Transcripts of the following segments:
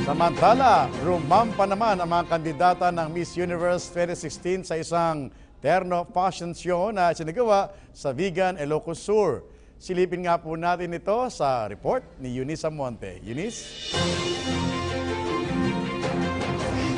Samantala, rumampa naman ang mga kandidata ng Miss Universe 2016 sa isang terno fashion show na sinagawa sa Vigan, Ilocos Sur. Silipin nga po natin ito sa report ni Eunice Amonte. Eunice?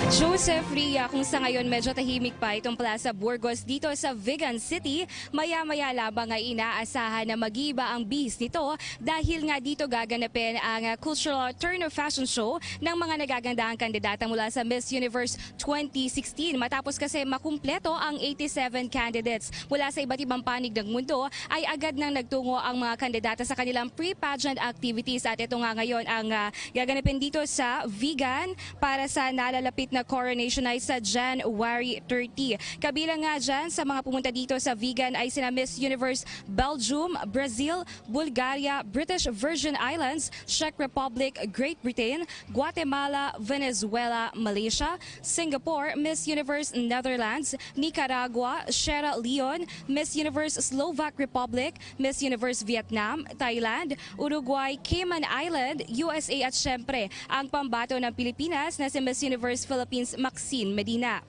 Joseph Ria, kung sa ngayon medyo tahimik pa itong Plaza Burgos dito sa Vigan City, maya-maya labang ay inaasahan na mag-iba ang bihis nito dahil nga dito gaganapin ang cultural turn of fashion show ng mga nagagandahang kandidata mula sa Miss Universe 2016. Matapos kasi makumpleto ang 87 candidates mula sa iba't ibang panig ng mundo, ay agad nang nagtungo ang mga kandidata sa kanilang pre-pageant activities at ito nga ngayon ang gaganapin dito sa Vigan para sa nalalapit na coronation night sa January 30. Kabilang nga dyan sa mga pumunta dito sa Vigan ay sina Miss Universe Belgium, Brazil, Bulgaria, British Virgin Islands, Czech Republic, Great Britain, Guatemala, Venezuela, Malaysia, Singapore, Miss Universe Netherlands, Nicaragua, Sierra Leone, Miss Universe Slovak Republic, Miss Universe Vietnam, Thailand, Uruguay, Cayman Island, USA at syempre ang pambato ng Pilipinas na si Miss Universe Philippines Maxine Medina.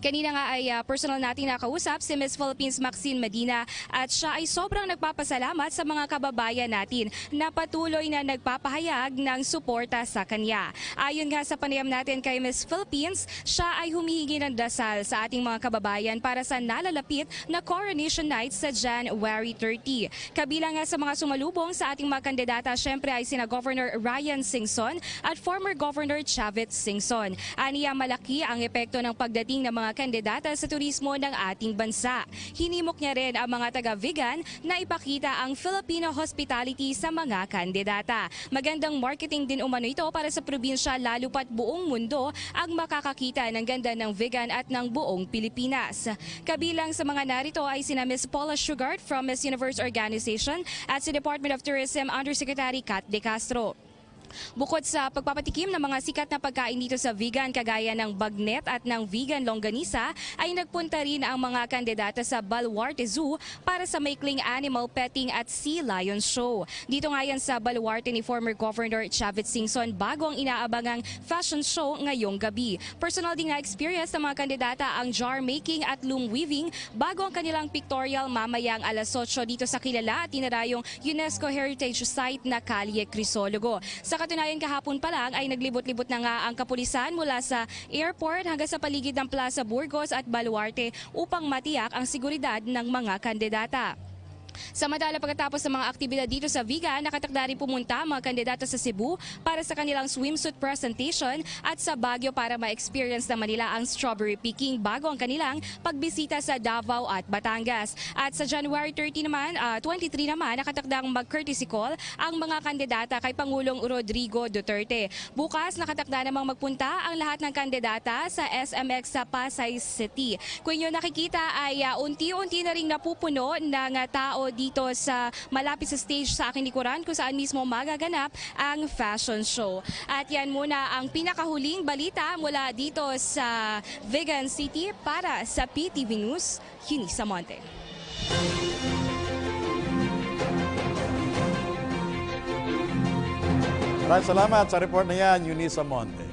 Kanina nga ay personal natin nakausap si Miss Philippines Maxine Medina at siya ay sobrang nagpapasalamat sa mga kababayan natin na patuloy na nagpapahayag ng suporta sa kanya. Ayon nga sa panayam natin kay Miss Philippines, siya ay humihingi ng dasal sa ating mga kababayan para sa nalalapit na coronation night sa January 30. Kabilang nga sa mga sumalubong sa ating mga kandidata, syempre ay sina Governor Ryan Singson at former Governor Chavit Singson. Aniya malaki ang epekto ng pagdating ng mga kandidata sa turismo ng ating bansa. Hinimok niya rin ang mga taga-Vigan na ipakita ang Filipino hospitality sa mga kandidata. Magandang marketing din umano ito para sa probinsya lalo pat buong mundo ang makakakita ng ganda ng Vigan at ng buong Pilipinas. Kabilang sa mga narito ay sina Miss Paula Sugart from Miss Universe Organization at si Department of Tourism Undersecretary Kat De Castro. Bukod sa pagpapatikim ng mga sikat na pagkain dito sa Vigan kagaya ng bagnet at ng vegan longganisa, ay nagpunta rin ang mga kandidata sa Baluarte Zoo para sa maikling animal petting at sea lion show. Dito nga yan sa Baluarte ni former Governor Chavit Singson bago ang inaabangang fashion show ngayong gabi. Personal din nga experience ng mga kandidata ang jar making at loom weaving bago ang kanilang pictorial mamayang alas 8 dito sa kilala at tinarayong UNESCO Heritage Site na Calle Crisologo. Sa katunayan, kahapon pa lang ay naglibot-libot na nga ang kapulisan mula sa airport hanggang sa paligid ng Plaza Burgos at Baluarte upang matiyak ang seguridad ng mga kandidata. Samantala, pagkatapos ng mga aktibidad dito sa Vigan, nakatakda rin pumunta ang mga kandidata sa Cebu para sa kanilang swimsuit presentation at sa Baguio para ma-experience naman nila ang strawberry picking bago ang kanilang pagbisita sa Davao at Batangas. At sa January 23 naman, nakatakdang mag-courtesy call ang mga kandidata kay Pangulong Rodrigo Duterte. Bukas, nakatakda namang magpunta ang lahat ng kandidata sa SMX sa Pasay City. Kung inyo nakikita ay unti-unti na rin napupuno ng tao dito sa malapit sa stage sa aking likuran kung saan mismo magaganap ang fashion show. At yan muna ang pinakahuling balita mula dito sa Vigan City para sa PTV News, Eunice Amonte. Maraming salamat sa report na yan, Eunice Amonte.